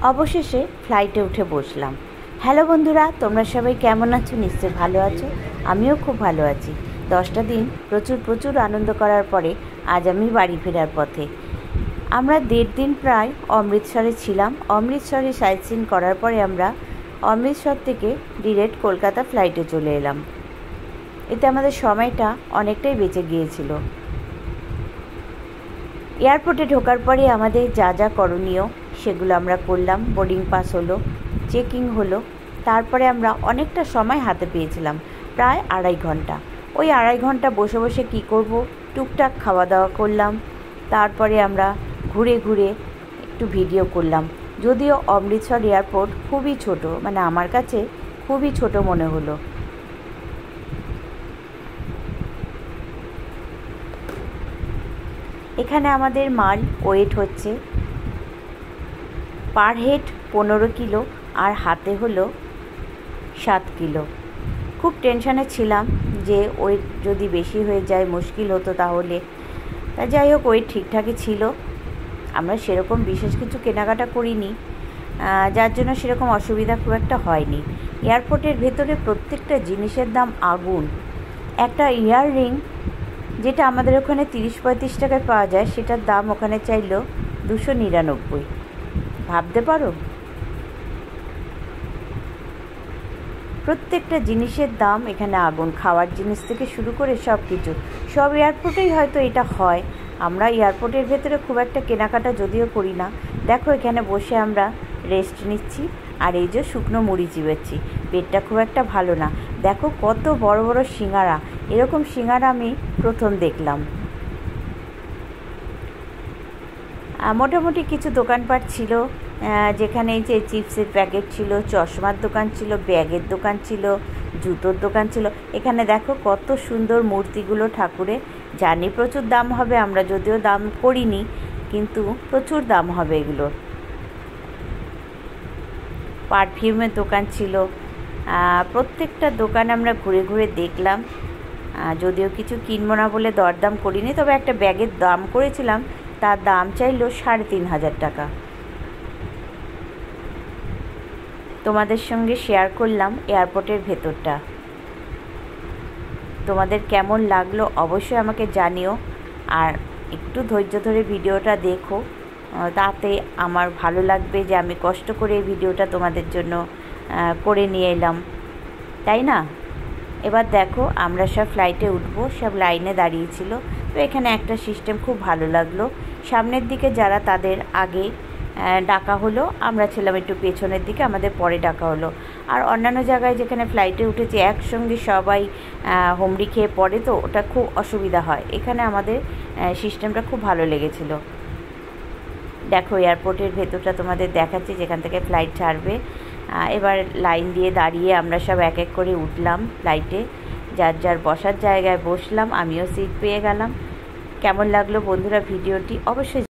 অবশেষে ফ্লাইটে উঠে বসলাম। হ্যালো বন্ধুরা, তোমরা সবাই কেমন আছো? নিশ্চয়ই ভালো আছো। আমিও খুব ভালো আছি। 10টা দিন প্রচুর আনন্দ করার পরে আজ আমি বাড়ি ফেরার পথে। আমরা 1.5 দিন প্রায় অমৃতসরে ছিলাম। অমৃতসরে সাইট সিন করার পরে আমরা অমৃতসর থেকে ডিরেক্ট কলকাতা ফ্লাইটে চলে এলাম। এতে আমাদের সময়টা অনেকটাই বেঁচে গিয়েছিল। এয়ারপোর্টে ঢোকার পরে আমাদের যা যা করণীয় সেগুলো আমরা করলাম। বোর্ডিং পাস হলো, চেকিং হলো, তারপরে আমরা অনেকটা সময় হাতে পেয়েছিলাম, প্রায় 2.5 ঘন্টা। ওই 2.5 ঘন্টা বসে বসে কী করব, টুকটাক খাওয়া দাওয়া করলাম, তারপরে আমরা ঘুরে ঘুরে একটু ভিডিও করলাম। যদিও অমৃতসর এয়ারপোর্ট খুবই ছোট, মানে আমার কাছে খুবই ছোট মনে হলো। এখানে আমাদের মাল ওয়েট হচ্ছে পার হেড 15 কিলো আর হাতে হলো 7 কিলো। খুব টেনশানে ছিলাম যে ওয়েট যদি বেশি হয়ে যায় মুশকিল হতো তাহলে। তা যাই হোক, ওয়েট ঠিকঠাকই ছিল। আমরা সেরকম বিশেষ কিছু কেনাকাটা করিনি, যার জন্য সেরকম অসুবিধা খুব একটা হয়নি। এয়ারপোর্টের ভেতরে প্রত্যেকটা জিনিসের দাম আগুন। একটা ইয়াররিং যেটা আমাদের ওখানে 30-35 টাকায় পাওয়া যায়, সেটার দাম ওখানে চাইল 299। ভাবতে পারো? প্রত্যেকটা জিনিসের দাম এখানে আগুন। খাওয়ার জিনিস থেকে শুরু করে সব কিছু। সব এয়ারপোর্টেই হয়তো এটা হয়। আমরা এয়ারপোর্টের ভেতরে খুব একটা কেনাকাটা যদিও করি না। দেখো, এখানে বসে আমরা রেস্ট নিচ্ছি আর এই যে শুকনো মুড়ি চিবাচ্ছি। পেটটা খুব একটা ভালো না। দেখো কত বড় বড় সিঙ্গারা। এরকম সিঙ্গারা আমি প্রথম দেখলাম। মোটামুটি কিছু দোকানপাট ছিল, যেখানে যে চিপসের প্যাকেট ছিল, চশমার দোকান ছিল, ব্যাগের দোকান ছিল, জুতোর দোকান ছিল। এখানে দেখো কত সুন্দর মূর্তিগুলো ঠাকুরের। জানি প্রচুর দাম হবে, আমরা যদিও দাম করিনি, কিন্তু প্রচুর দাম হবে এগুলোর। পারফিউমের দোকান ছিল। প্রত্যেকটা দোকান আমরা ঘুরে ঘুরে দেখলাম। যদিও কিছু কিনবো না বলে দরদাম করিনি, তবে একটা ব্যাগের দাম করেছিলাম, তার দাম চাইল 3,500 টাকা। তোমাদের সঙ্গে শেয়ার করলাম এয়ারপোর্টের ভেতরটা। তোমাদের কেমন লাগলো অবশ্যই আমাকে জানিও, আর একটু ধৈর্য ধরে ভিডিওটা দেখো, তাতে আমার ভালো লাগবে যে আমি কষ্ট করে এই ভিডিওটা তোমাদের জন্য করে নিয়ে এলাম, তাই না? এবার দেখো, আমরা সব ফ্লাইটে উঠবো, সব লাইনে দাঁড়িয়েছিল। তো এখানে একটা সিস্টেম খুব ভালো লাগলো। সামনের দিকে যারা, তাদের আগে ডাকা হলো, আমরা ছিলাম একটু পেছনের দিকে, আমাদের পরে ডাকা হলো। আর অন্যান্য জায়গায় যেখানে ফ্লাইটে উঠেছি একসঙ্গে সবাই হোমড়ি খেয়ে পড়ে, তো ওটা খুব অসুবিধা হয়। এখানে আমাদের সিস্টেমটা খুব ভালো লেগেছিল। দেখো, এয়ারপোর্টের ভেতরটা তোমাদের দেখাচ্ছি, যেখান থেকে ফ্লাইট ছাড়বে। এবার লাইন দিয়ে দাঁড়িয়ে আমরা সব এক এক করে উঠলাম ফ্লাইটে। যার যার বসার জায়গায় বসলাম, আমিও সিট পেয়ে গেলাম। কেমন লাগলো বন্ধুরা ভিডিওটি অবশ্যই